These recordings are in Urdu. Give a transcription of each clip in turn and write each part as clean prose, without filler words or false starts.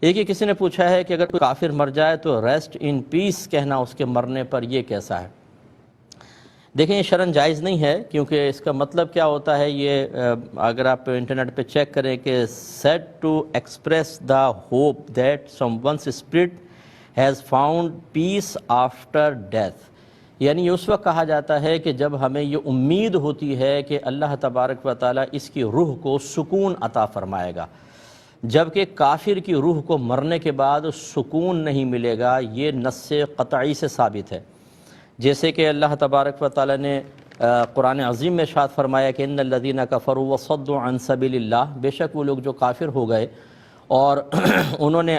ایک ہی کسی نے پوچھا ہے کہ اگر کوئی کافر مر جائے تو ریسٹ ان پیس کہنا اس کے مرنے پر یہ کیسا ہے؟ دیکھیں یہ شرعاً جائز نہیں ہے، کیونکہ اس کا مطلب کیا ہوتا ہے، یہ اگر آپ انٹرنیٹ پہ چیک کریں کہ said to express the hope that some one's spirit has found peace after death, یعنی اس وقت کہا جاتا ہے کہ جب ہمیں یہ امید ہوتی ہے کہ اللہ تبارک و تعالیٰ اس کی روح کو سکون عطا فرمائے گا، جبکہ کافر کی روح کو مرنے کے بعد سکون نہیں ملے گا، یہ نص قطعی سے ثابت ہے۔ جیسے کہ اللہ تبارک و تعالیٰ نے قرآن عظیم میں ارشاد فرمایا کہ ان الذین کفروا وصدوا عن سبیل اللہ، بے شک وہ لوگ جو کافر ہو گئے اور انہوں نے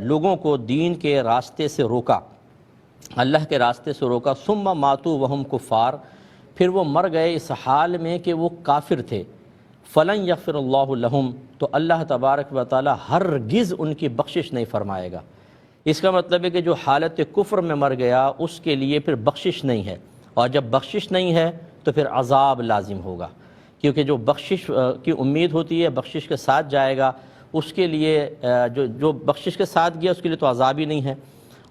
لوگوں کو دین کے راستے سے روکا، اللہ کے راستے سے روکا، ثم ماتوا وہم کفار، پھر وہ مر گئے اس حال میں کہ وہ کافر تھے، فلن یغفر اللہ لہم، تو اللہ تبارک و تعالیٰ ہرگز ان کی بخشش نہیں فرمائے گا۔ اس کا مطلب ہے کہ جو حالت کفر میں مر گیا اس کے لیے پھر بخشش نہیں ہے، اور جب بخشش نہیں ہے تو پھر عذاب لازم ہوگا، کیونکہ جو بخشش کی امید ہوتی ہے بخشش کے ساتھ جائے گا، اس کے لیے جو بخشش کے ساتھ گیا اس کے لیے تو عذاب ہی نہیں ہے،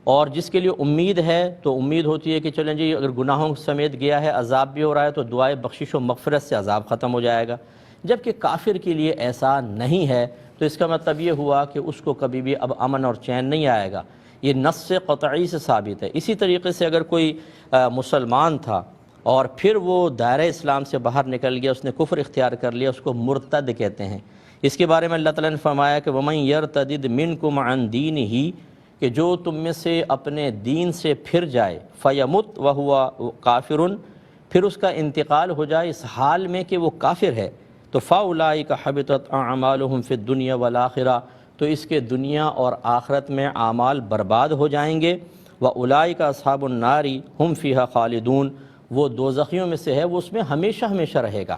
اور جس کے لیے امید ہے تو امید ہوتی ہے کہ چلیں جی اگر گناہوں سمیت گیا ہے عذاب بھی ہو رہا ہے تو دعائے بخشش و مغفرت سے عذاب ختم ہو جائے گا، جبکہ کافر کے لیے ایسا نہیں ہے، تو اس کا مطلب یہ ہوا کہ اس کو کبھی بھی اب امن اور چین نہیں آئے گا، یہ نص قطعی سے ثابت ہے۔ اسی طریقے سے اگر کوئی مسلمان تھا اور پھر وہ دائرہ اسلام سے باہر نکل گیا، اس نے کفر اختیار کر لیا، اس کو مرتد کہتے ہیں۔ اس کے بارے میں اللہ تعالیٰ نے فرمایا کہ وَمَن يَرْتَدِدْ مِنْكُمْ عَنْ دِينِهِ، کہ جو تم میں سے اپنے دین سے پھر جائے، فَيَمُتْ وَهُوَ كَافِرٌ، پھر اس کا انتقال ہو جائے اس حال میں کہ وہ کافر ہے، تو فَأُولَٰئِكَ حَبِطَتْ أَعْمَالُهُمْ فِي الدُّنْيَا وَالْآخِرَةِ، تو اس کے دنیا اور آخرت میں اعمال برباد ہو جائیں گے، وَأُولَٰئِكَ أَصْحَابُ النَّارِ هُمْ فِيهَا خَالِدُونَ، وہ دوزخیوں میں سے ہے، وہ اس میں ہمیشہ ہمیشہ رہے گا۔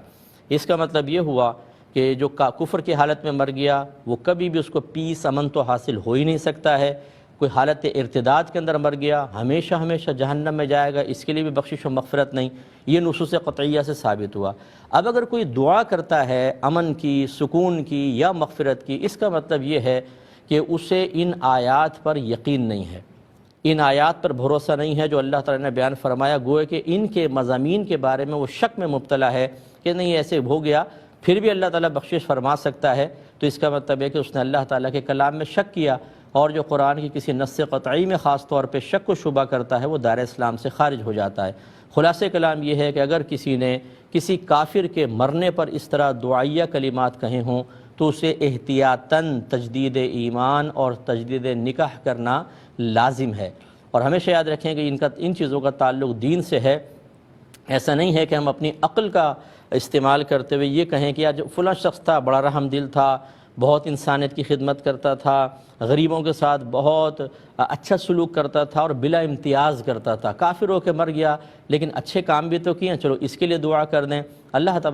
اس کا مطلب یہ ہوا کہ جو کفر کی حالت میں مر گیا وہ کبھی بھی اس کو پیس امن تو حاصل ہو ہی نہیں سکتا ہے، کوئی حالت ارتداد کے اندر مر گیا ہمیشہ ہمیشہ جہنم میں جائے گا، اس کے لیے بھی بخشش و مغفرت نہیں، یہ نصوص قطعیہ سے ثابت ہوا۔ اب اگر کوئی دعا کرتا ہے امن کی، سکون کی یا مغفرت کی، اس کا مطلب یہ ہے کہ اسے ان آیات پر یقین نہیں ہے، ان آیات پر بھروسہ نہیں ہے جو اللہ تعالیٰ نے بیان فرمایا، گویا کہ ان کے مضامین کے بارے میں وہ شک میں مبتلا ہے کہ نہیں ایسے ہو گیا پھر بھی اللہ تعالیٰ بخشش فرما سکتا ہے، تو اس کا مطلب ہے کہ اس نے اللہ تعالیٰ کے کلام میں شک کیا، اور جو قرآن کی کسی نص قطعی میں خاص طور پہ شک و شبہ کرتا ہے وہ دائرہ اسلام سے خارج ہو جاتا ہے۔ خلاصہ کلام یہ ہے کہ اگر کسی نے کسی کافر کے مرنے پر اس طرح دعائیہ کلمات کہے ہوں تو اسے احتیاطاً تجدید ایمان اور تجدید نکاح کرنا لازم ہے، اور ہمیشہ یاد رکھیں کہ ان چیزوں کا تعلق دین سے ہے، ایسا نہیں ہے کہ ہم اپنی عقل کا استعمال کرتے ہوئے یہ کہیں کہ یار جو فلاں شخص تھا بڑا رحم دل تھا، بہت انسانیت کی خدمت کرتا تھا، غریبوں کے ساتھ بہت اچھا سلوک کرتا تھا اور بلا امتیاز کرتا تھا، کافر ہو کے مر گیا لیکن اچھے کام بھی تو کیے، چلو اس کے لیے دعا کر دیں۔ اللہ تبارک